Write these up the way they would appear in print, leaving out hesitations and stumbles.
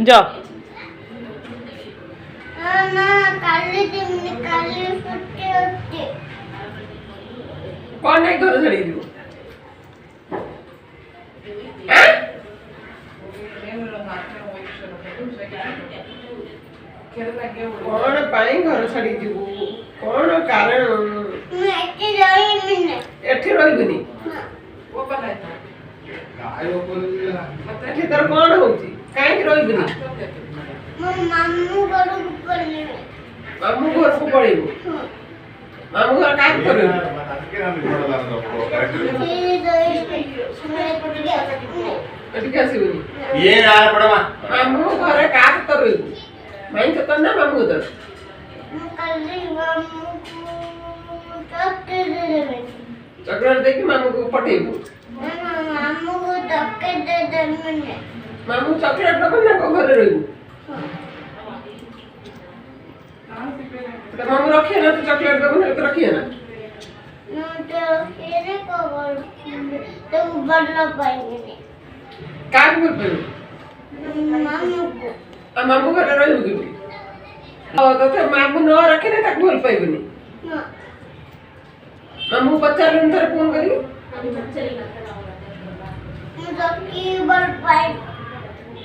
जा कौन नहीं घर छड़ी दू कौन पाई घर छड़ी दू कौन कारण एठी रहिबनी वो पलाय एठी तर कौन होची काहे रहिबनी मामू घर को पड़ेबो मामू घर काम करे एठी कैसे बनी ये यार पड़वा मामू घर काम करे माई तो ना मामू उधर चॉकलेट दे के मामू को पटेबो मामू चॉकलेट दबो ना को घर रहिबो तो मामू रखिए ना तो चॉकलेट दबो ना तो रखिए ना काट बोल पे मामू घर रहिबो कि तो मामू न रखे ना तक बोल पाइबनी मामू बच्चा लोन तर फोन करी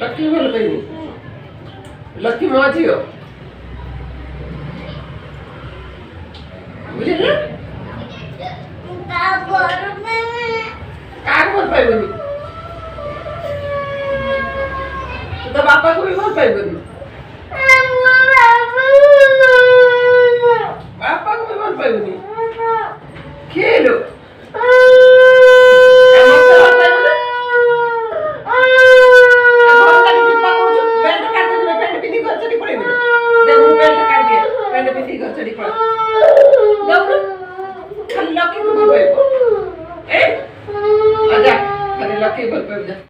लकी बोल पाइबनी लकी माजी हो बुझे ना काट बोल पाइबनी तो पापा को भी बोल पाइबनी पापा को भी बोल पाइबनी खेलो लकी बोल पाइबो ए आजा खाली लकी बोल पाइबो